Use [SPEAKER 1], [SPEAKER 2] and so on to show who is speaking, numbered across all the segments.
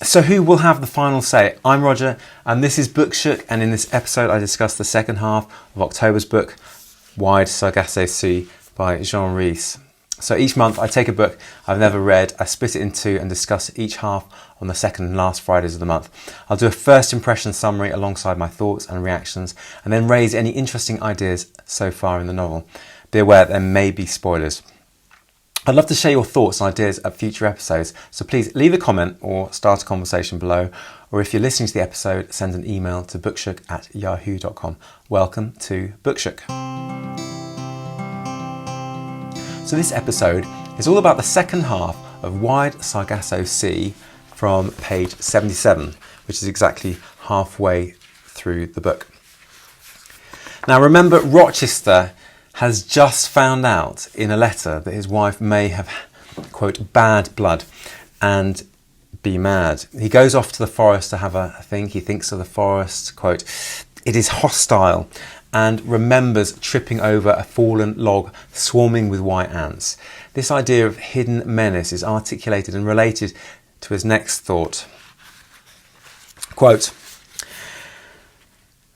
[SPEAKER 1] So who will have the final say? I'm Roger, and this is Bookshook, and in this episode I discuss the second half of October's book, Wide Sargasso Sea by Jane Eyre. So each month I take a book I've never read, I split it in two and discuss each half on the second and last Fridays of the month. I'll do a first impression summary alongside my thoughts and reactions, and then raise any interesting ideas so far in the novel. Be aware there may be spoilers. I'd love to share your thoughts and ideas at future episodes, so please leave a comment or start a conversation below, or if you're listening to the episode, send an email to bookshook@yahoo.com. Welcome to Bookshook. So this episode is all about the second half of Wide Sargasso Sea from page 77, which is exactly halfway through the book. Now remember, Rochester has just found out in a letter that his wife may have, quote, bad blood and be mad. He goes off to the forest to have a think. He thinks of the forest, quote, it is hostile, and remembers tripping over a fallen log swarming with white ants. This idea of hidden menace is articulated and related to his next thought. Quote,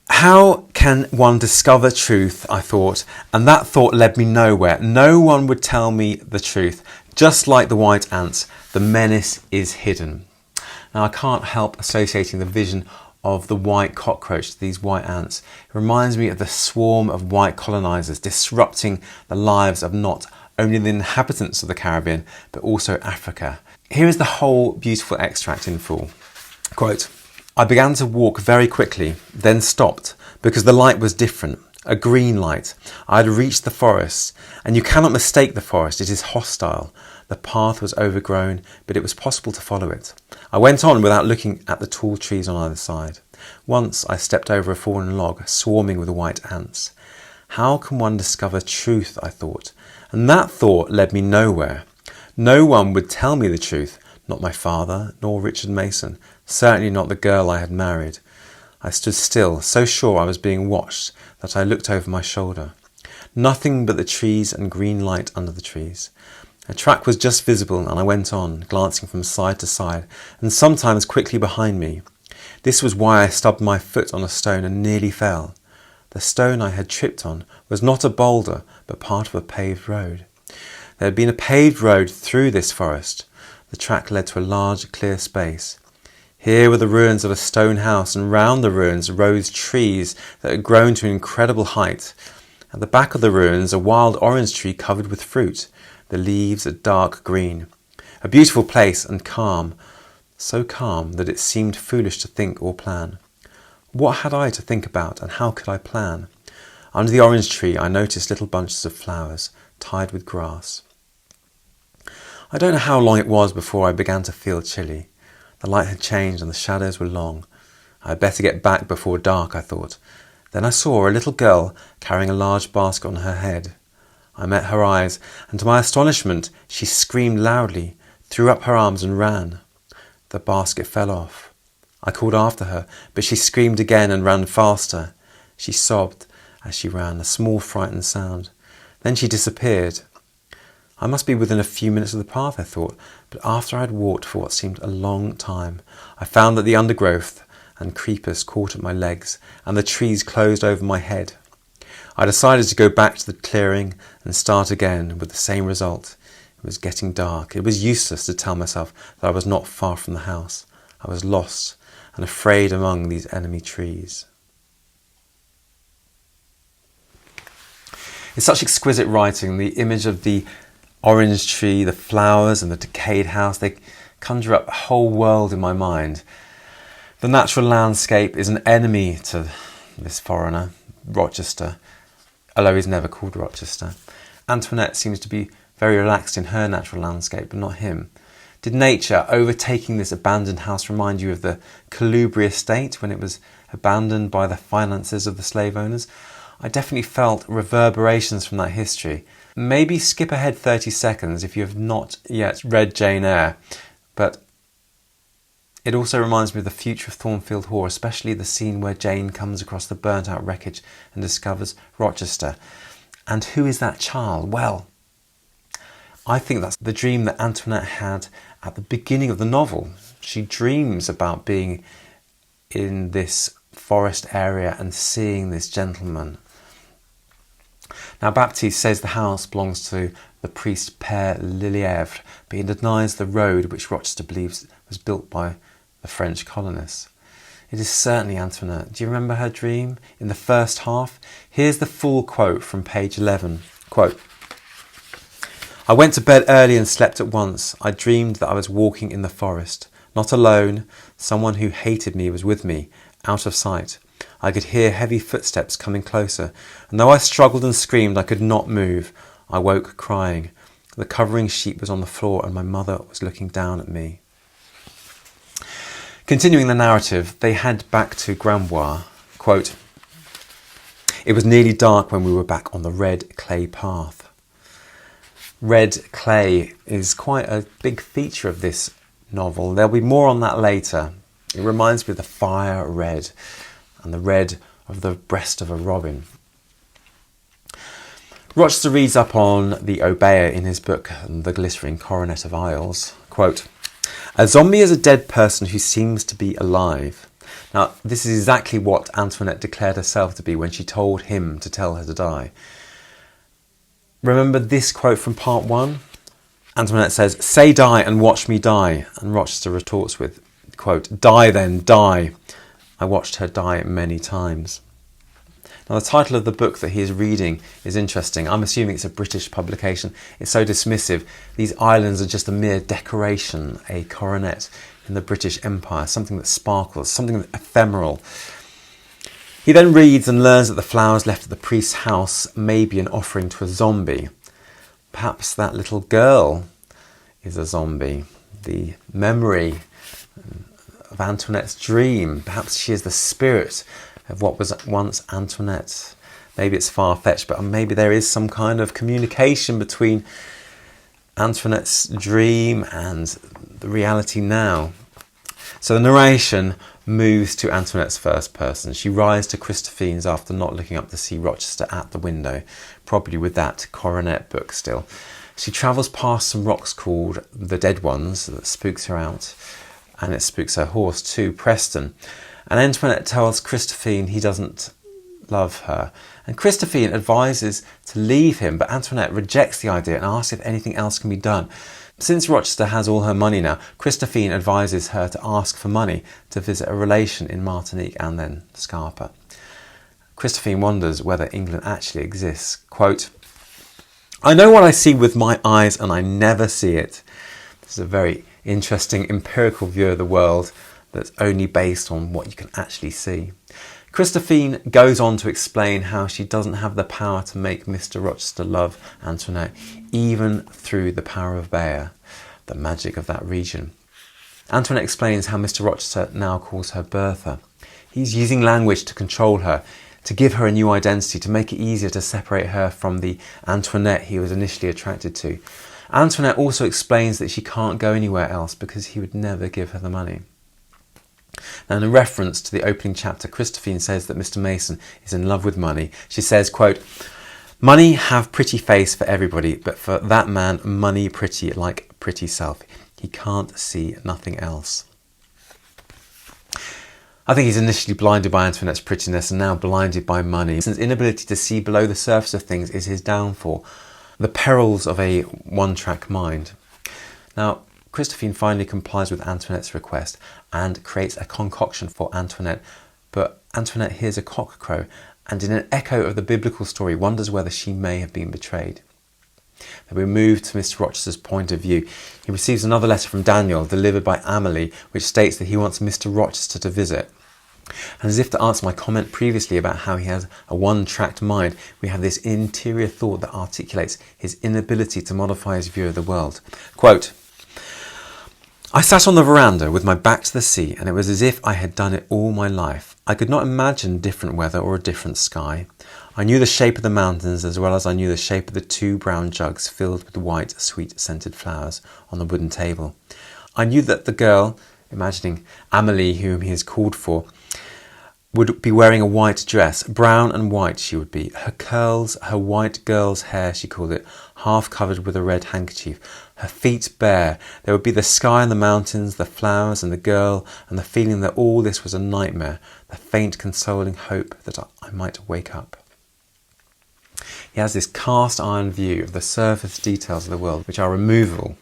[SPEAKER 1] how can one discover truth, I thought, and that thought led me nowhere. No one would tell me the truth. Just like the white ants, the menace is hidden. Now I can't help associating the vision of the white cockroach to these white ants. It reminds me of the swarm of white colonisers disrupting the lives of not only the inhabitants of the Caribbean, but also Africa. Here is the whole beautiful extract in full. Quote, I began to walk very quickly, then stopped, because the light was different, a green light. I had reached the forest, and you cannot mistake the forest, it is hostile. The path was overgrown, but it was possible to follow it. I went on without looking at the tall trees on either side. Once I stepped over a fallen log, swarming with white ants. How can one discover truth, I thought, and that thought led me nowhere. No one would tell me the truth, not my father, nor Richard Mason, certainly not the girl I had married. I stood still, so sure I was being watched that I looked over my shoulder. Nothing but the trees and green light under the trees. A track was just visible, and I went on, glancing from side to side, and sometimes quickly behind me. This was why I stubbed my foot on a stone and nearly fell. The stone I had tripped on was not a boulder, but part of a paved road. There had been a paved road through this forest. The track led to a large, clear space. Here were the ruins of a stone house, and round the ruins rose trees that had grown to an incredible height. At the back of the ruins, a wild orange tree covered with fruit, the leaves a dark green. A beautiful place and calm, so calm that it seemed foolish to think or plan. What had I to think about, and how could I plan? Under the orange tree I noticed little bunches of flowers, tied with grass. I don't know how long it was before I began to feel chilly. The light had changed and the shadows were long. I had better get back before dark, I thought. Then I saw a little girl carrying a large basket on her head. I met her eyes, and to my astonishment she screamed loudly, threw up her arms and ran. The basket fell off. I called after her, but she screamed again and ran faster. She sobbed as she ran, a small frightened sound. Then she disappeared. I must be within a few minutes of the path, I thought, but after I had walked for what seemed a long time, I found that the undergrowth and creepers caught at my legs, and the trees closed over my head. I decided to go back to the clearing and start again, with the same result. It was getting dark. It was useless to tell myself that I was not far from the house. I was lost and afraid among these enemy trees. It's such exquisite writing. The image of the orange tree, the flowers and the decayed house, they conjure up a whole world in my mind. The natural landscape is an enemy to this foreigner, Rochester, although he's never called Rochester. Antoinette seems to be very relaxed in her natural landscape, but not him. Did nature overtaking this abandoned house remind you of the Colubri estate when it was abandoned by the finances of the slave owners? I definitely felt reverberations from that history. Maybe skip ahead 30 seconds if you have not yet read Jane Eyre, but it also reminds me of the future of Thornfield Hall, especially the scene where Jane comes across the burnt out wreckage and discovers Rochester. And who is that child? Well, I think that's the dream that Antoinette had at the beginning of the novel. She dreams about being in this forest area and seeing this gentleman. Now Baptiste says the house belongs to the priest Père Lelièvre, but he denies the road which Rochester believes was built by the French colonists. It is certainly Antoinette. Do you remember her dream in the first half? Here's the full quote from page 11. Quote, "I went to bed early and slept at once. I dreamed that I was walking in the forest. Not alone, someone who hated me was with me, out of sight. I could hear heavy footsteps coming closer, and though I struggled and screamed, I could not move. I woke crying. The covering sheet was on the floor and my mother was looking down at me." Continuing the narrative, they head back to Grambois. Quote, "It was nearly dark when we were back on the red clay path." Red clay is quite a big feature of this novel. There'll be more on that later. It reminds me of the fire red and the red of the breast of a robin. Rochester reads up on the Obeah in his book The Glittering Coronet of Isles. Quote, "A zombie is a dead person who seems to be alive." Now, this is exactly what Antoinette declared herself to be when she told him to tell her to die. Remember this quote from part 1? Antoinette says, "Say die and watch me die." And Rochester retorts with, quote, "Die then, die. I watched her die many times." Now the title of the book that he is reading is interesting. I'm assuming it's a British publication. It's so dismissive. These islands are just a mere decoration, a coronet in the British Empire, something that sparkles, something ephemeral. He then reads and learns that the flowers left at the priest's house may be an offering to a zombie. Perhaps that little girl is a zombie. The memory of Antoinette's dream. Perhaps she is the spirit of what was once Antoinette. Maybe it's far-fetched, but maybe there is some kind of communication between Antoinette's dream and the reality now. So the narration moves to Antoinette's first person. She rides to Christophine's after not looking up to see Rochester at the window, probably with that coronet book still. She travels past some rocks called the Dead Ones that spooks her out, and it spooks her horse too, Preston. And Antoinette tells Christophine he doesn't love her. And Christophine advises to leave him, but Antoinette rejects the idea and asks if anything else can be done. Since Rochester has all her money now, Christophine advises her to ask for money to visit a relation in Martinique and then Scarpa. Christophine wonders whether England actually exists. Quote, "I know what I see with my eyes and I never see it." This is a very interesting empirical view of the world that's only based on what you can actually see. Christophine goes on to explain how she doesn't have the power to make Mr. Rochester love Antoinette, even through the power of Bear, the magic of that region. Antoinette explains how Mr. Rochester now calls her Bertha. He's using language to control her, to give her a new identity, to make it easier to separate her from the Antoinette he was initially attracted to. Antoinette also explains that she can't go anywhere else because he would never give her the money. Now, in a reference to the opening chapter, Christophine says that Mr. Mason is in love with money. She says, quote, "Money have pretty face for everybody, but for that man, money pretty like pretty self. He can't see nothing else." I think he's initially blinded by Antoinette's prettiness and now blinded by money. His inability to see below the surface of things is his downfall. The perils of a one-track mind. Now, Christophine finally complies with Antoinette's request and creates a concoction for Antoinette, but Antoinette hears a cock crow and in an echo of the biblical story wonders whether she may have been betrayed. Then we move to Mr. Rochester's point of view. He receives another letter from Daniel delivered by Amelie which states that he wants Mr. Rochester to visit. And as if to answer my comment previously about how he has a one-tracked mind, we have this interior thought that articulates his inability to modify his view of the world. Quote, "I sat on the veranda with my back to the sea, and it was as if I had done it all my life. I could not imagine different weather or a different sky. I knew the shape of the mountains as well as I knew the shape of the 2 brown jugs filled with white, sweet-scented flowers on the wooden table. I knew that the girl," imagining Amelie whom he has called for, would be wearing a white dress, brown and white she would be. Her curls, her white girl's hair, she called it, half covered with a red handkerchief. Her feet bare. There would be the sky and the mountains, the flowers and the girl, and the feeling that all this was a nightmare, the faint consoling hope that I might wake up. He has this cast iron view of the surface details of the world, which are removable.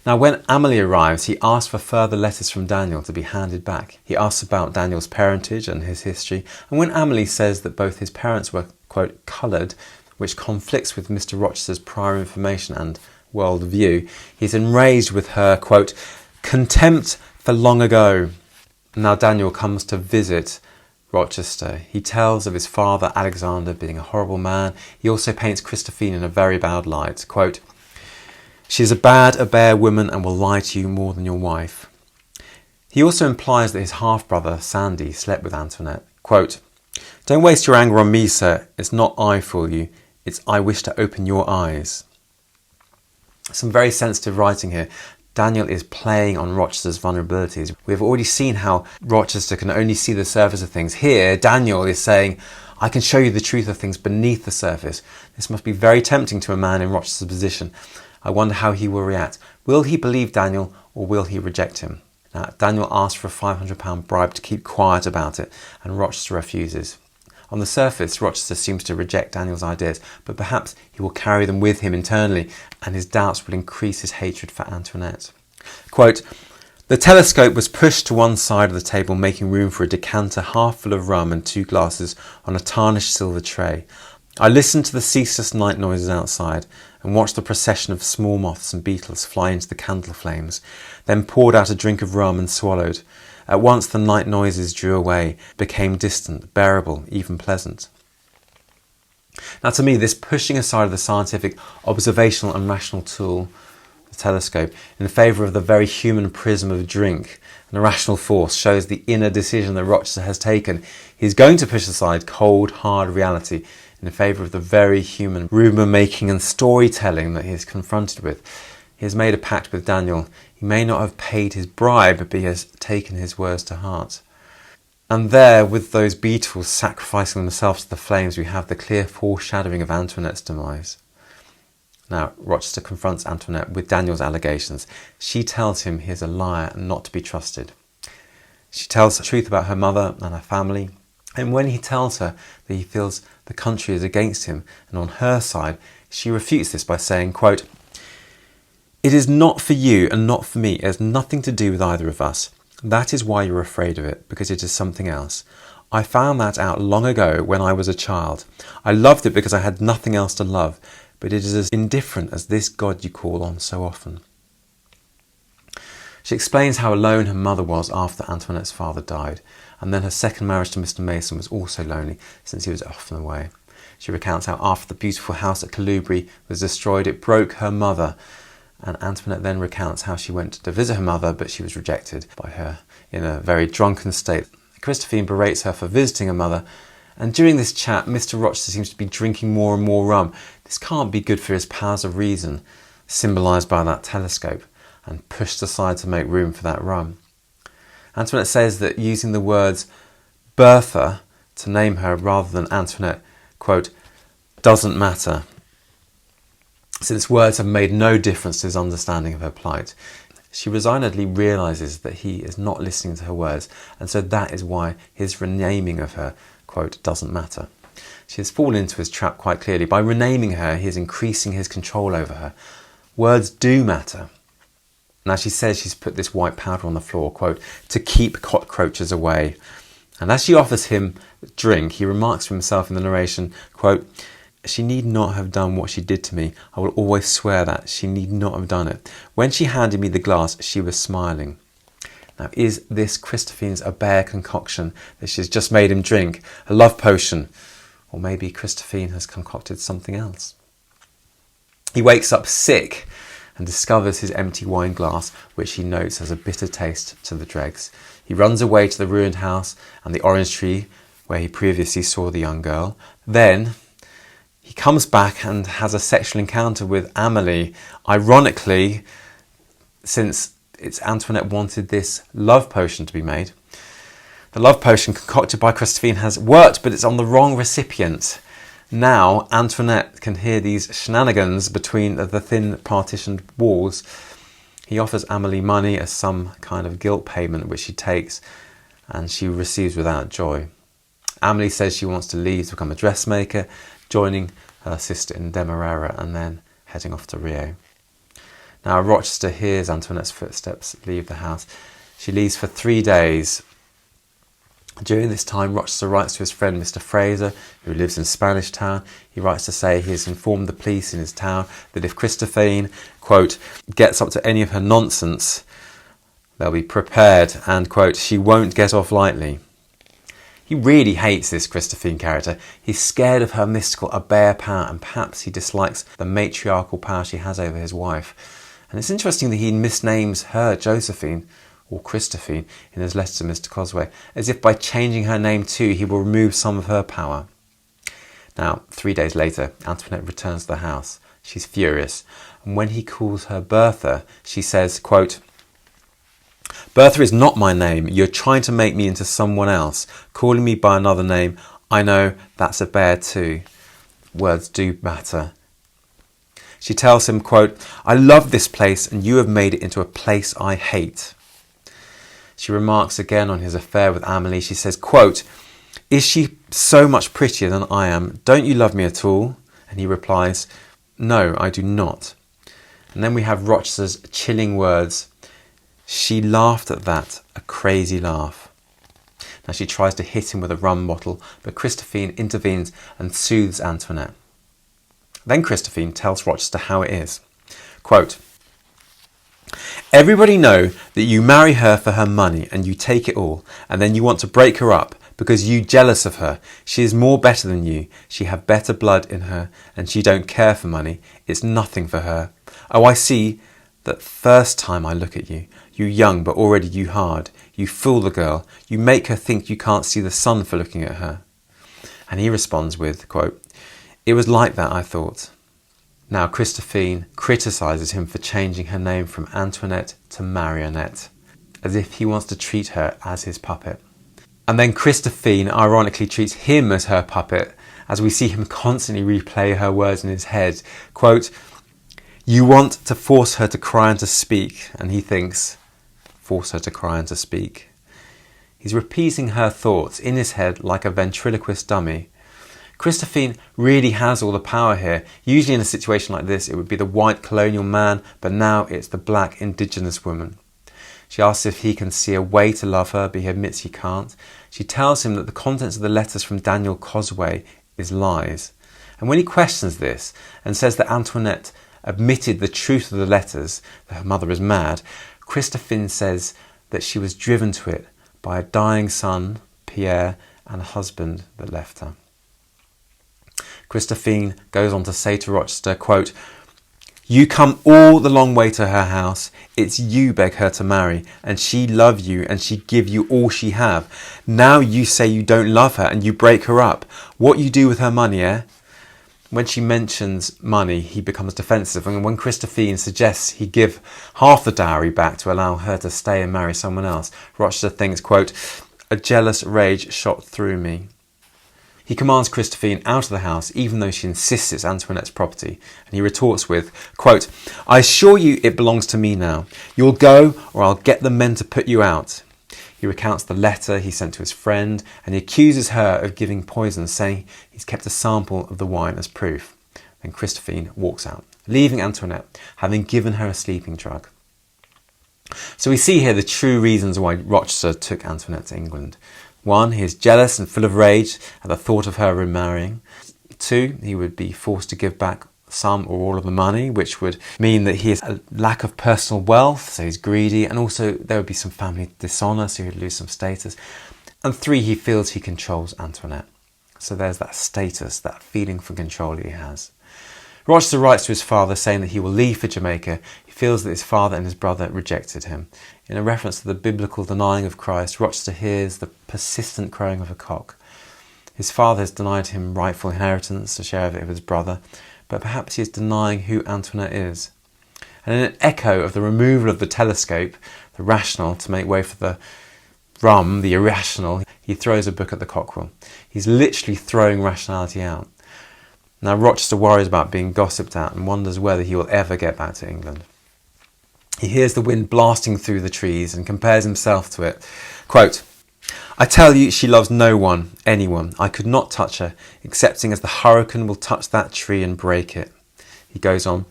[SPEAKER 1] Now, when Amelie arrives, he asks for further letters from Daniel to be handed back. He asks about Daniel's parentage and his history, and when Amelie says that both his parents were, quote, coloured, which conflicts with Mr. Rochester's prior information and world view, he's enraged with her, quote, contempt for long ago. Now Daniel comes to visit Rochester. He tells of his father Alexander being a horrible man. He also paints Christophine in a very bad light. Quote, she is a bare woman and will lie to you more than your wife. He also implies that his half-brother Sandy slept with Antoinette. Quote, don't waste your anger on me, sir. It's not I fool you. It's I wish to open your eyes. Some very sensitive writing here. Daniel is playing on Rochester's vulnerabilities. We've already seen how Rochester can only see the surface of things. Here, Daniel is saying, I can show you the truth of things beneath the surface. This must be very tempting to a man in Rochester's position. I wonder how he will react. Will he believe Daniel or will he reject him? Now, Daniel asks for a £500 bribe to keep quiet about it, and Rochester refuses. On the surface, Rochester seems to reject Daniel's ideas, but perhaps he will carry them with him internally, and his doubts will increase his hatred for Antoinette. Quote, the telescope was pushed to one side of the table, making room for a decanter half full of rum and 2 glasses on a tarnished silver tray. I listened to the ceaseless night noises outside and watched the procession of small moths and beetles fly into the candle flames, then poured out a drink of rum and swallowed. At once the night noises drew away, became distant, bearable, even pleasant. Now to me, this pushing aside of the scientific, observational and rational tool, the telescope, in favour of the very human prism of drink and a rational force shows the inner decision that Rochester has taken. He's going to push aside cold, hard reality in favour of the very human rumour-making and storytelling that he is confronted with. He has made a pact with Daniel. He may not have paid his bribe, but he has taken his words to heart. And there, with those beetles sacrificing themselves to the flames, we have the clear foreshadowing of Antoinette's demise. Now, Rochester confronts Antoinette with Daniel's allegations. She tells him he is a liar and not to be trusted. She tells the truth about her mother and her family. And when he tells her that he feels the country is against him and on her side, she refutes this by saying, quote, it is not for you and not for me. It has nothing to do with either of us. That is why you're afraid of it, because it is something else. I found that out long ago when I was a child. I loved it because I had nothing else to love, but it is as indifferent as this God you call on so often. She explains how alone her mother was after Antoinette's father died, and then her second marriage to Mr. Mason was also lonely since he was often away. She recounts how after the beautiful house at Calubri was destroyed, it broke her mother, and Antoinette then recounts how she went to visit her mother, but she was rejected by her in a very drunken state. Christophine berates her for visiting her mother, and during this chat, Mr. Rochester seems to be drinking more and more rum. This can't be good for his powers of reason, symbolised by that telescope, and pushed aside to make room for that rum. Antoinette says that using the words Bertha to name her rather than Antoinette, quote, doesn't matter, since words have made no difference to his understanding of her plight. She resignedly realises that he is not listening to her words, and so that is why his renaming of her, quote, doesn't matter. She has fallen into his trap quite clearly. By renaming her, he is increasing his control over her. Words do matter. Now she says she's put this white powder on the floor, quote, to keep cockroaches away. And as she offers him a drink, he remarks to himself in the narration, quote, she need not have done what she did to me. I will always swear that. She need not have done it. When she handed me the glass, she was smiling. Now, is this Christophine's a bare concoction that she's just made him drink? A love potion? Or maybe Christophine has concocted something else. He wakes up sick and discovers his empty wine glass, which he notes has a bitter taste to the dregs. He runs away to the ruined house and the orange tree where he previously saw the young girl. Then he comes back and has a sexual encounter with Amelie. Ironically, since it's Antoinette wanted this love potion to be made. The love potion concocted by Christophine has worked, but it's on the wrong recipient. Now Antoinette can hear these shenanigans between the thin partitioned walls. He offers Amélie money as some kind of guilt payment, which she takes, and she receives without joy. Amélie says she wants to leave to become a dressmaker, joining her sister in Demerara and then heading off to Rio. Now Rochester hears Antoinette's footsteps leave the house. She leaves for 3 days. During this time, Rochester writes to his friend Mr. Fraser, who lives in Spanish Town. He writes to say he has informed the police in his town that if Christophine, quote, gets up to any of her nonsense, they'll be prepared and, quote, she won't get off lightly. He really hates this Christophine character. He's scared of her mystical Abear power, and perhaps he dislikes the matriarchal power she has over his wife. And it's interesting that he misnames her Josephine, or Christophine, in his letter to Mr. Cosway, as if by changing her name too, he will remove some of her power. Now, 3 days later, Antoinette returns to the house. She's furious, and when he calls her Bertha, she says, quote, Bertha is not my name. You're trying to make me into someone else, calling me by another name. I know that's a bear too. Words do matter. She tells him, quote, I love this place and you have made it into a place I hate. She remarks again on his affair with Amélie. She says, quote, is she so much prettier than I am? Don't you love me at all? And he replies, no, I do not. And then we have Rochester's chilling words. She laughed at that, a crazy laugh. Now she tries to hit him with a rum bottle, but Christophine intervenes and soothes Antoinette. Then Christophine tells Rochester how it is. Quote, everybody know that you marry her for her money and you take it all, and then you want to break her up because you jealous of her. She is more better than you. She have better blood in her and she don't care for money. It's nothing for her. Oh, I see that first time I look at you. You young but already you hard. You fool the girl. You make her think you can't see the sun for looking at her. And he responds with, quote, it was like that, I thought. Now Christophine criticises him for changing her name from Antoinette to Marionette, as if he wants to treat her as his puppet. And then Christophine ironically treats him as her puppet, as we see him constantly replay her words in his head. Quote, you want to force her to cry and to speak, and he thinks, force her to cry and to speak. He's repeating her thoughts in his head like a ventriloquist dummy. Christophine really has all the power here. Usually in a situation like this, it would be the white colonial man, but now it's the black indigenous woman. She asks if he can see a way to love her, but he admits he can't. She tells him that the contents of the letters from Daniel Cosway is lies. And when he questions this and says that Antoinette admitted the truth of the letters, that her mother is mad, Christophine says that she was driven to it by a dying son, Pierre, and a husband that left her. Christophine goes on to say to Rochester, quote, you come all the long way to her house. It's you beg her to marry, and she love you, and she give you all she have. Now you say you don't love her, and you break her up. What you do with her money, eh? When she mentions money, he becomes defensive, and when Christophine suggests he give half the dowry back to allow her to stay and marry someone else, Rochester thinks, quote, a jealous rage shot through me. He commands Christophine out of the house, even though she insists it's Antoinette's property, and he retorts with, quote, I assure you it belongs to me now. You'll go, or I'll get the men to put you out. He recounts the letter he sent to his friend, and he accuses her of giving poison, saying he's kept a sample of the wine as proof. Then Christophine walks out, leaving Antoinette, having given her a sleeping drug. So we see here the true reasons why Rochester took Antoinette to England. 1, he is jealous and full of rage at the thought of her remarrying. 2, he would be forced to give back some or all of the money, which would mean that he has a lack of personal wealth, so he's greedy, and also there would be some family dishonour, so he would lose some status. And 3, he feels he controls Antoinette. So there's that status, that feeling for control he has. Rochester writes to his father saying that he will leave for Jamaica. He feels that his father and his brother rejected him. In a reference to the biblical denying of Christ, Rochester hears the persistent crowing of a cock. His father has denied him rightful inheritance, a share of it of his brother, but perhaps he is denying who Antoinette is. And in an echo of the removal of the telescope, the rational, to make way for the Rum, the irrational, he throws a book at the cockerel. He's literally throwing rationality out. Now Rochester worries about being gossiped at and wonders whether he will ever get back to England. He hears the wind blasting through the trees and compares himself to it. Quote, "I tell you, she loves no one, anyone. I could not touch her, excepting as the hurricane will touch that tree and break it." He goes on,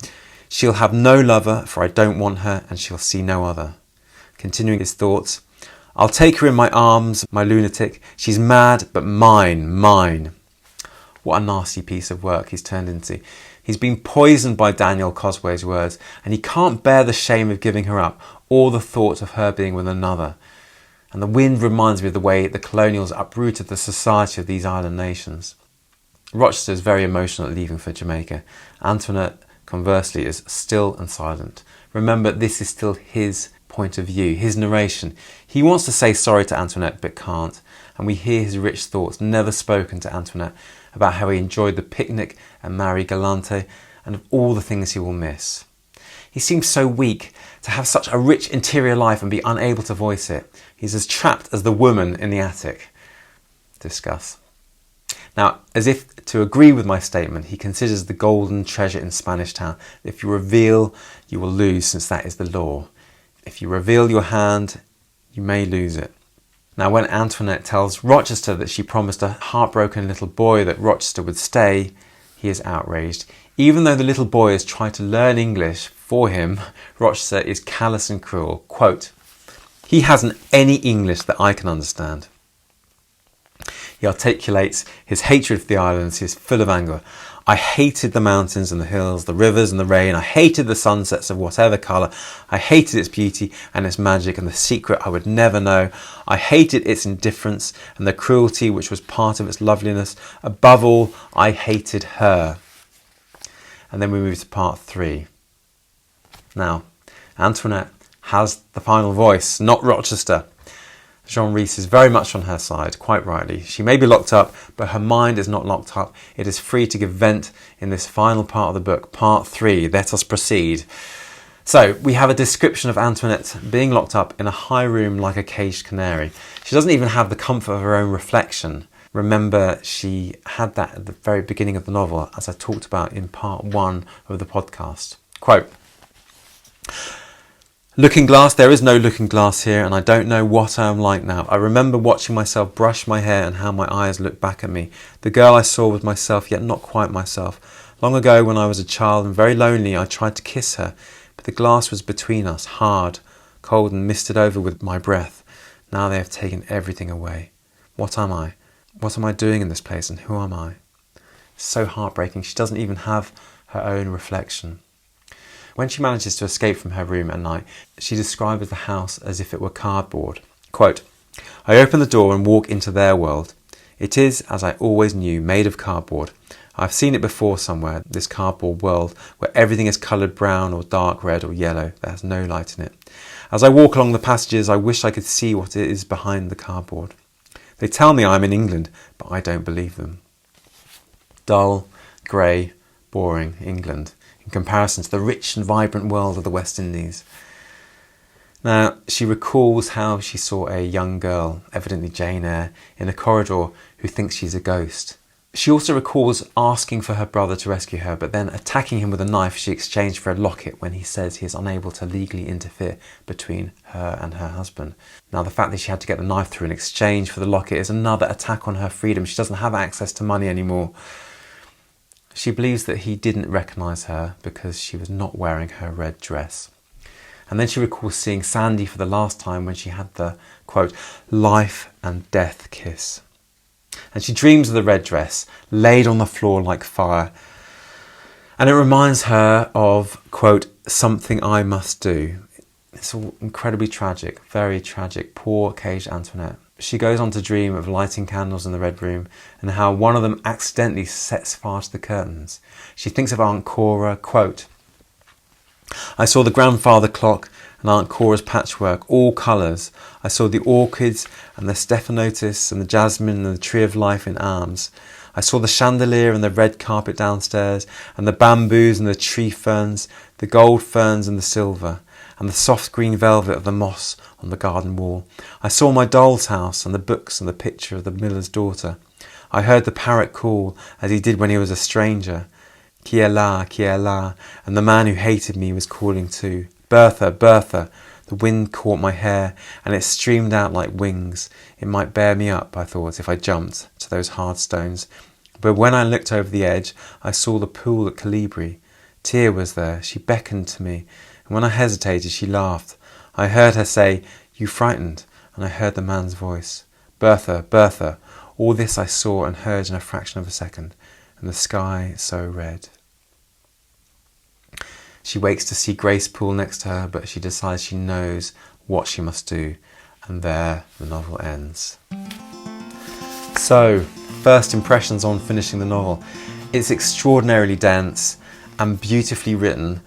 [SPEAKER 1] "She'll have no lover, for I don't want her, and she'll see no other." Continuing his thoughts, "I'll take her in my arms, my lunatic. She's mad, but mine, mine." What a nasty piece of work he's turned into. He's been poisoned by Daniel Cosway's words, and he can't bear the shame of giving her up, or the thought of her being with another. And the wind reminds me of the way the colonials uprooted the society of these island nations. Rochester is very emotional at leaving for Jamaica. Antoinette, conversely, is still and silent. Remember, this is still his point of view, his narration. He wants to say sorry to Antoinette, but can't. And we hear his rich thoughts, never spoken to Antoinette, about how he enjoyed the picnic and Marie Galante, and of all the things he will miss. He seems so weak to have such a rich interior life and be unable to voice it. He's as trapped as the woman in the attic. Discuss. Now, as if to agree with my statement, he considers the golden treasure in Spanish Town. If you reveal, you will lose, since that is the law. If you reveal your hand, you may lose it. Now, when Antoinette tells Rochester that she promised a heartbroken little boy that Rochester would stay, he is outraged. Even though the little boy has tried to learn English for him, Rochester is callous and cruel. Quote, "He hasn't any English that I can understand." He articulates his hatred for the islands. He is full of anger. "I hated the mountains and the hills, the rivers and the rain. I hated the sunsets of whatever colour. I hated its beauty and its magic and the secret I would never know. I hated its indifference and the cruelty which was part of its loveliness. Above all, I hated her." And then we move to part 3. Now, Antoinette has the final voice, not Rochester. Jean Rhys is very much on her side, quite rightly. She may be locked up, but her mind is not locked up. It is free to give vent in this final part of the book, part 3. Let us proceed. So, we have a description of Antoinette being locked up in a high room like a caged canary. She doesn't even have the comfort of her own reflection. Remember, she had that at the very beginning of the novel, as I talked about in part 1 of the podcast. Quote, "Looking glass, there is no looking glass here, and I don't know what I am like now. I remember watching myself brush my hair and how my eyes looked back at me. The girl I saw was myself, yet not quite myself. Long ago, when I was a child and very lonely, I tried to kiss her, but the glass was between us, hard, cold, and misted over with my breath. Now they have taken everything away. What am I? What am I doing in this place, and who am I?" So heartbreaking. She doesn't even have her own reflection. When she manages to escape from her room at night, she describes the house as if it were cardboard. Quote, "I open the door and walk into their world. It is, as I always knew, made of cardboard. I've seen it before somewhere, this cardboard world, where everything is coloured brown or dark red or yellow. There has no light in it. As I walk along the passages, I wish I could see what it is behind the cardboard. They tell me I'm in England, but I don't believe them." Dull, grey, boring England, in comparison to the rich and vibrant world of the West Indies. Now, she recalls how she saw a young girl, evidently Jane Eyre, in a corridor who thinks she's a ghost. She also recalls asking for her brother to rescue her, but then attacking him with a knife she exchanged for a locket when he says he is unable to legally interfere between her and her husband. Now, the fact that she had to get the knife through in exchange for the locket is another attack on her freedom. She doesn't have access to money anymore. She believes that he didn't recognise her because she was not wearing her red dress. And then she recalls seeing Sandy for the last time when she had the, quote, "life and death kiss." And she dreams of the red dress, laid on the floor like fire. And it reminds her of, quote, "something I must do." It's all incredibly tragic, very tragic. Poor caged Antoinette. She goes on to dream of lighting candles in the red room and how one of them accidentally sets fire to the curtains. She thinks of Aunt Cora, quote, "I saw the grandfather clock and Aunt Cora's patchwork, all colours. I saw the orchids and the stephanotis and the jasmine and the tree of life in arms. I saw the chandelier and the red carpet downstairs and the bamboos and the tree ferns, the gold ferns and the silver. and the soft green velvet of the moss on the garden wall. I saw my doll's house and the books and the picture of the miller's daughter. I heard the parrot call as he did when he was a stranger. Qui est là, and the man who hated me was calling too. Bertha, Bertha. The wind caught my hair and it streamed out like wings. It might bear me up, I thought, if I jumped to those hard stones. But when I looked over the edge, I saw the pool at Calibri. Tia was there. She beckoned to me, and when I hesitated, she laughed. I heard her say, "You frightened?" and I heard the man's voice. Bertha, Bertha. All this I saw and heard in a fraction of a second, and the sky so red. She wakes to see Grace Poole next to her, but she decides she knows what she must do, and there the novel ends. So, first impressions on finishing the novel. It's extraordinarily dense and beautifully written.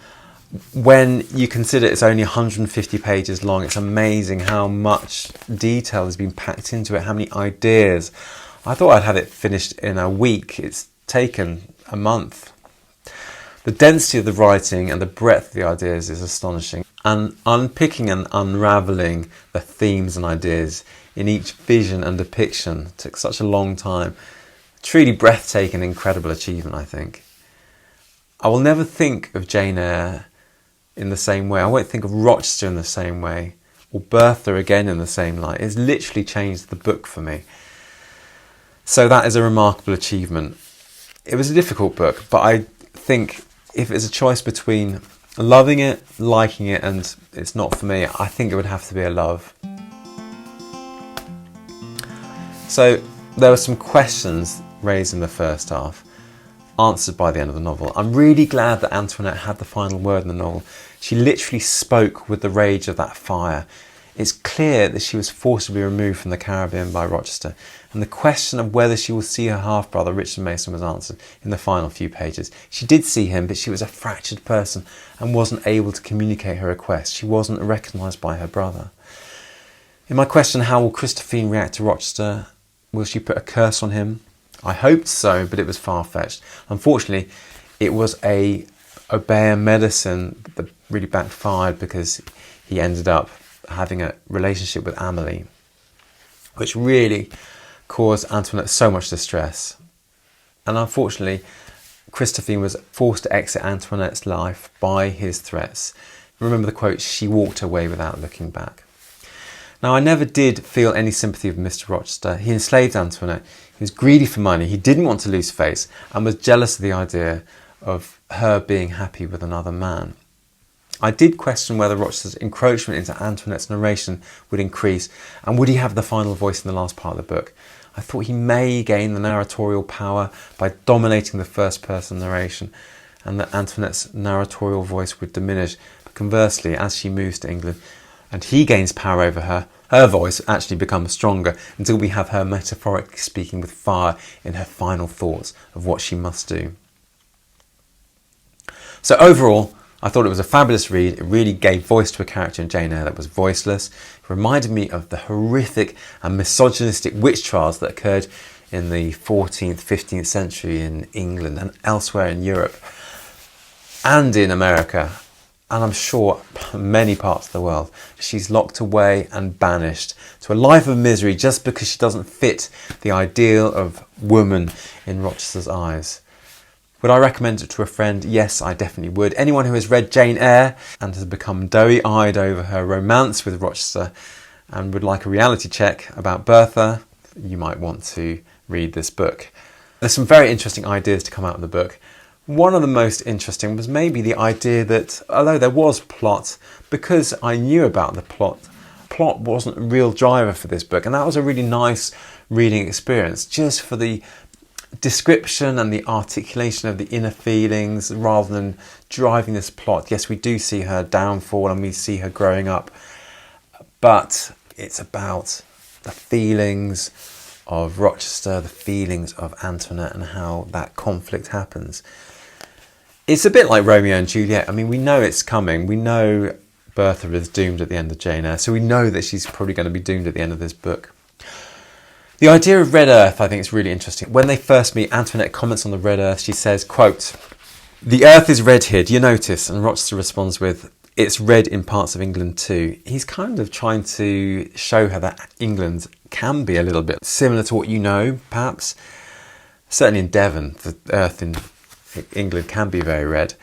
[SPEAKER 1] When you consider it's only 150 pages long, it's amazing how much detail has been packed into it, how many ideas. I thought I'd have it finished in a week. It's taken a month. The density of the writing and the breadth of the ideas is astonishing. And unpicking and unravelling the themes and ideas in each vision and depiction took such a long time. Truly breathtaking, incredible achievement, I think. I will never think of Jane Eyre in the same way. I won't think of Rochester in the same way, or Bertha again in the same light. It's literally changed the book for me. So that is a remarkable achievement. It was a difficult book, but I think if it's a choice between loving it, liking it, and it's not for me, I think it would have to be a love. So there were some questions raised in the first half, answered by the end of the novel. I'm really glad that Antoinette had the final word in the novel. She literally spoke with the rage of that fire. It's clear that she was forcibly removed from the Caribbean by Rochester, and the question of whether she will see her half-brother Richard Mason was answered in the final few pages. She did see him, but she was a fractured person and wasn't able to communicate her request. She wasn't recognised by her brother. In my question, how will Christophine react to Rochester? Will she put a curse on him? I hoped so, but it was far-fetched. Unfortunately, it was a Obeah medicine that really backfired because he ended up having a relationship with Amélie, which really caused Antoinette so much distress. And unfortunately, Christophine was forced to exit Antoinette's life by his threats. Remember the quote, "She walked away without looking back." Now, I never did feel any sympathy with Mr. Rochester. He enslaved Antoinette. He was greedy for money. He didn't want to lose face and was jealous of the idea of her being happy with another man. I did question whether Rochester's encroachment into Antoinette's narration would increase, and would he have the final voice in the last part of the book. I thought he may gain the narratorial power by dominating the first-person narration, and that Antoinette's narratorial voice would diminish. But conversely, as she moves to England and he gains power over her, her voice actually becomes stronger until we have her metaphorically speaking with fire in her final thoughts of what she must do. So overall, I thought it was a fabulous read. It really gave voice to a character in Jane Eyre that was voiceless. It reminded me of the horrific and misogynistic witch trials that occurred in the 14th, 15th century in England and elsewhere in Europe and in America, and I'm sure many parts of the world. She's locked away and banished to a life of misery just because she doesn't fit the ideal of woman in Rochester's eyes. Would I recommend it to a friend? Yes, I definitely would. Anyone who has read Jane Eyre and has become doughy-eyed over her romance with Rochester and would like a reality check about Bertha, you might want to read this book. There's some very interesting ideas to come out of the book. One of the most interesting was maybe the idea that, although there was plot, because I knew about the plot wasn't a real driver for this book, and that was a really nice reading experience, just for the description and the articulation of the inner feelings rather than driving this plot. Yes, we do see her downfall and we see her growing up, but it's about the feelings of Rochester, the feelings of Antoinette, and how that conflict happens. It's a bit like Romeo and Juliet. I mean, we know it's coming. We know Bertha is doomed at the end of Jane Eyre, so we know that she's probably going to be doomed at the end of this book. The idea of red earth, I think, is really interesting. When they first meet, Antoinette comments on the red earth. She says, quote, "The earth is red here, do you notice?" And Rochester responds with, it's red in parts of England too. He's kind of trying to show her that England can be a little bit similar to what you know, perhaps. Certainly in Devon, the earth in England can be very red.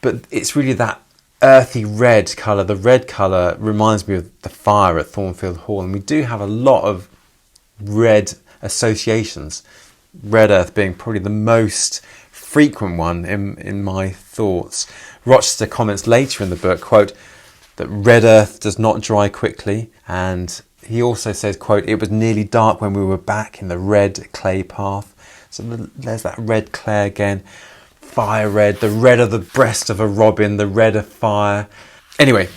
[SPEAKER 1] But it's really that earthy red colour. The red colour reminds me of the fire at Thornfield Hall. And we do have a lot of red associations. Red earth being probably the most frequent one in my thoughts. Rochester comments later in the book, quote, that red earth does not dry quickly. And he also says, quote, it was nearly dark when we were back in the red clay path. So there's that red clay again. Fire red, the red of the breast of a robin, the red of fire. Anyway,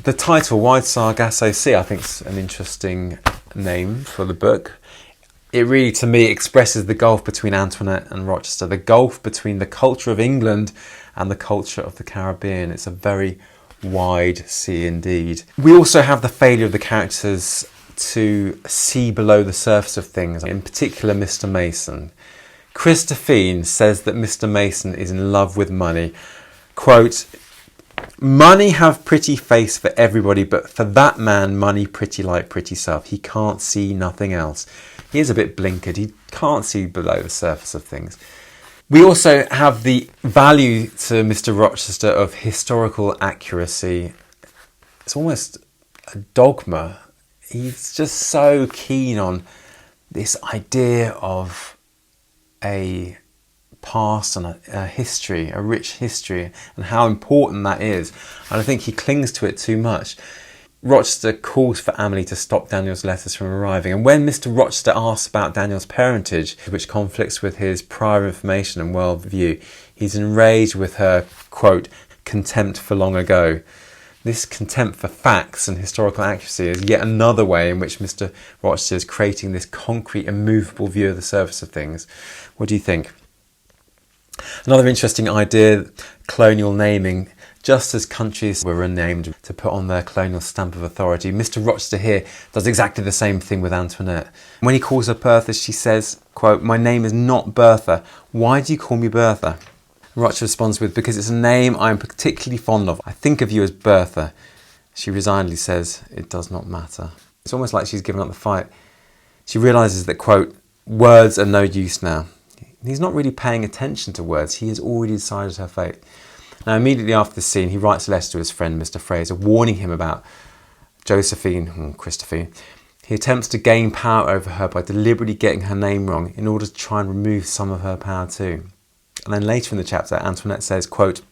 [SPEAKER 1] the title, Wide Sargasso Sea, I think is an interesting name for the book. It really, to me, expresses the gulf between Antoinette and Rochester, the gulf between the culture of England and the culture of the Caribbean. It's a very wide sea indeed. We also have the failure of the characters to see below the surface of things, in particular Mr. Mason. Christophine says that Mr. Mason is in love with money. Quote, money have pretty face for everybody, but for that man, money pretty like pretty self. He can't see nothing else. He is a bit blinkered. He can't see below the surface of things. We also have the value to Mr. Rochester of historical accuracy. It's almost a dogma. He's just so keen on this idea of a past and a history, a rich history, and how important that is. And I think he clings to it too much. Rochester calls for Amelie to stop Daniel's letters from arriving. And when Mr. Rochester asks about Daniel's parentage, which conflicts with his prior information and worldview, he's enraged with her, quote, contempt for long ago. This contempt for facts and historical accuracy is yet another way in which Mr. Rochester is creating this concrete, immovable view of the surface of things. What do you think? Another interesting idea, colonial naming. Just as countries were renamed to put on their colonial stamp of authority, Mr. Rochester here does exactly the same thing with Antoinette. When he calls her Bertha, she says, quote, my name is not Bertha. Why do you call me Bertha? Rochester responds with, because it's a name I am particularly fond of. I think of you as Bertha. She resignedly says, it does not matter. It's almost like she's given up the fight. She realises that, quote, words are no use now. He's not really paying attention to words. He has already decided her fate. Now, immediately after this scene, he writes a letter to his friend, Mr. Fraser, warning him about Christophine. He attempts to gain power over her by deliberately getting her name wrong in order to try and remove some of her power too. And then later in the chapter, Antoinette says, quote,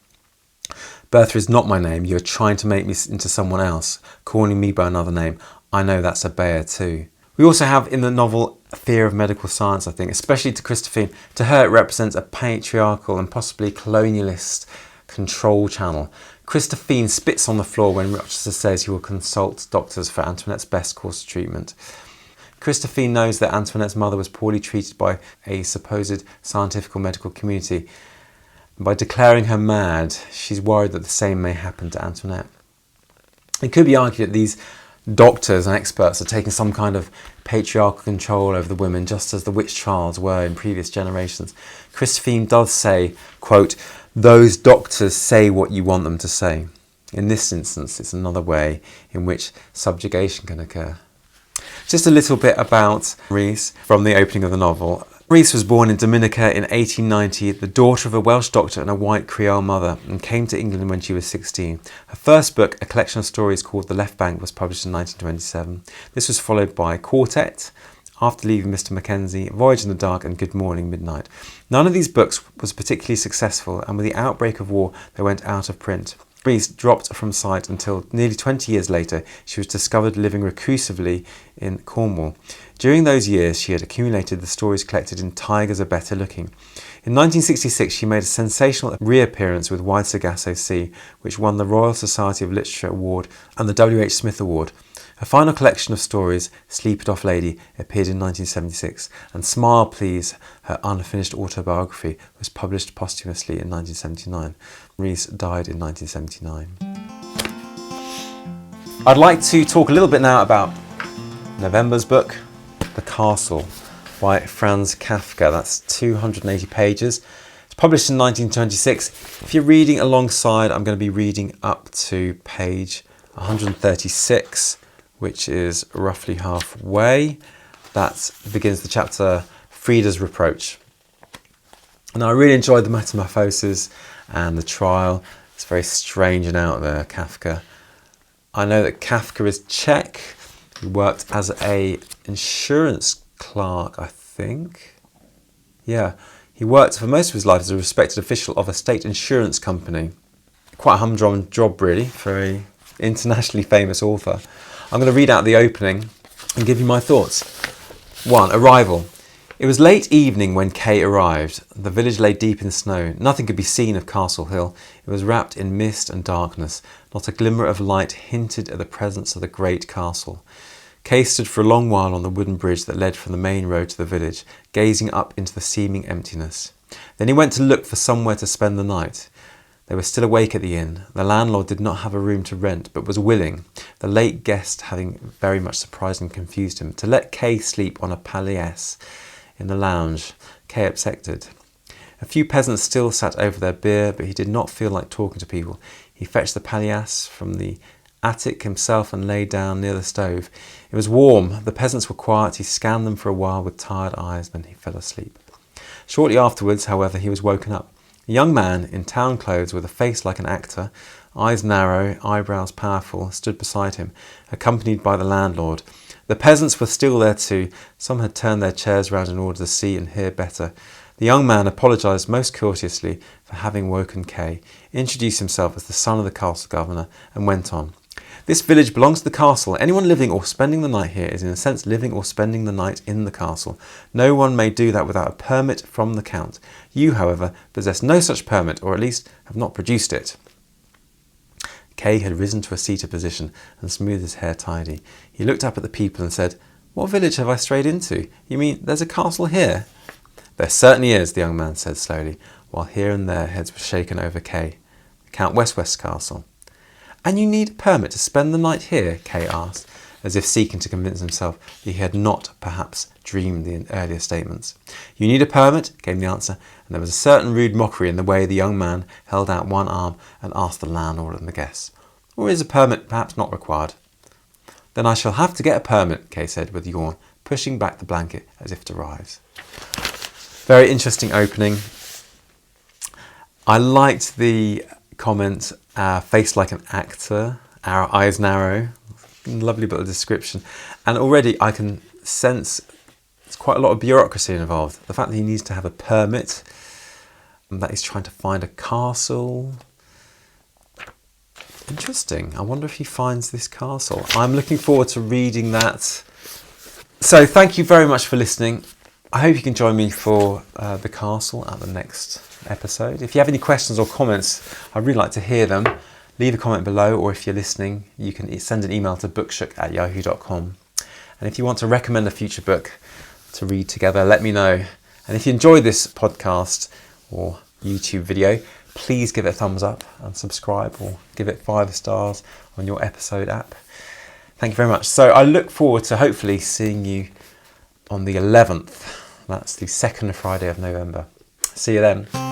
[SPEAKER 1] Bertha is not my name. You're trying to make me into someone else, calling me by another name. I know that's a bear too. We also have in the novel a fear of medical science, I think, especially to Christophine. To her, it represents a patriarchal and possibly colonialist control channel. Christophine spits on the floor when Rochester says he will consult doctors for Antoinette's best course of treatment. Christophine knows that Antoinette's mother was poorly treated by a supposed scientific or medical community. By declaring her mad, she's worried that the same may happen to Antoinette. It could be argued that these doctors and experts are taking some kind of patriarchal control over the women, just as the witch trials were in previous generations. Christophine does say, quote, those doctors say what you want them to say. In this instance, it's another way in which subjugation can occur. Just a little bit about Rees from the opening of the novel. Rees was born in Dominica in 1890, the daughter of a Welsh doctor and a white Creole mother, and came to England when she was 16. Her first book, a collection of stories called The Left Bank, was published in 1927. This was followed by Quartet, After Leaving Mr. Mackenzie, Voyage in the Dark, and Good Morning Midnight. None of these books was particularly successful, and with the outbreak of war, they went out of print. Rees dropped from sight until nearly 20 years later she was discovered living reclusively in Cornwall. During those years she had accumulated the stories collected in Tigers Are Better Looking. In 1966 she made a sensational reappearance with Wide Sargasso Sea, which won the Royal Society of Literature Award and the W.H. Smith Award. Her final collection of stories, Sleep It Off Lady, appeared in 1976, and Smile Please, her unfinished autobiography, was published posthumously in 1979. Rees died in 1979. I'd like to talk a little bit now about November's book, The Castle, by Franz Kafka. That's 280 pages. It's Published in 1926. If you're reading alongside, I'm going to be reading up to page 136, which is roughly halfway. That begins the chapter Frida's Reproach. And I really enjoyed the metamorphosis and the trial. It's very strange and out there, Kafka. I know that Kafka is Czech. He worked as a insurance clerk, I think. Yeah, he worked for most of his life as a respected official of a state insurance company. Quite a humdrum job, really, for an internationally famous author. I'm going to read out the opening and give you my thoughts. 1. Arrival. It was late evening when Kay arrived. The village lay deep in snow. Nothing could be seen of Castle Hill. It was wrapped in mist and darkness. Not a glimmer of light hinted at the presence of the great castle. Kay stood for a long while on the wooden bridge that led from the main road to the village, gazing up into the seeming emptiness. Then he went to look for somewhere to spend the night. They were still awake at the inn. The landlord did not have a room to rent, but was willing, the late guest having very much surprised and confused him, to let Kay sleep on a palliasse in the lounge. Kay accepted. A few peasants still sat over their beer, but he did not feel like talking to people. He fetched the palliasse from the attic himself and lay down near the stove. It was warm. The peasants were quiet. He scanned them for a while with tired eyes, then he fell asleep. Shortly afterwards, however, he was woken up. A young man in town clothes with a face like an actor, eyes narrow, eyebrows powerful, stood beside him, accompanied by the landlord. The peasants were still there too. Some had turned their chairs round in order to see and hear better. The young man apologised most courteously for having woken Kay, introduced himself as the son of the castle governor, and went on. This village belongs to the castle. Anyone living or spending the night here is in a sense living or spending the night in the castle. No one may do that without a permit from the count. You, however, possess no such permit, or at least have not produced it. Kay had risen to a seated position and smoothed his hair tidy. He looked up at the people and said, "What village have I strayed into? You mean there's a castle here?" "There certainly is," the young man said slowly, while here and there heads were shaken over Kay. "Count Westwest's castle." "And you need a permit to spend the night here?" Kay asked, as if seeking to convince himself that he had not perhaps dreamed the earlier statements. "You need a permit," came the answer, and there was a certain rude mockery in the way the young man held out one arm and asked the landlord and the guests. "Or is a permit perhaps not required?" "Then I shall have to get a permit," Kay said with a yawn, pushing back the blanket as if to rise. Very interesting opening. I liked the comment, face like an actor, our eyes narrow. Lovely little description. And already I can sense there's quite a lot of bureaucracy involved. The fact that he needs to have a permit, and that he's trying to find a castle. Interesting. I wonder if he finds this castle. I'm looking forward to reading that. So thank you very much for listening. I hope you can join me for the castle at the next episode. If you have any questions or comments, I'd really like to hear them. Leave a comment below, or if you're listening, you can send an email to bookshook@yahoo.com. And if you want to recommend a future book to read together, let me know. And if you enjoyed this podcast or YouTube video, please give it a thumbs up and subscribe, or give it 5 stars on your episode app. Thank you very much. So I look forward to hopefully seeing you on the 11th. That's the second Friday of November. See you then.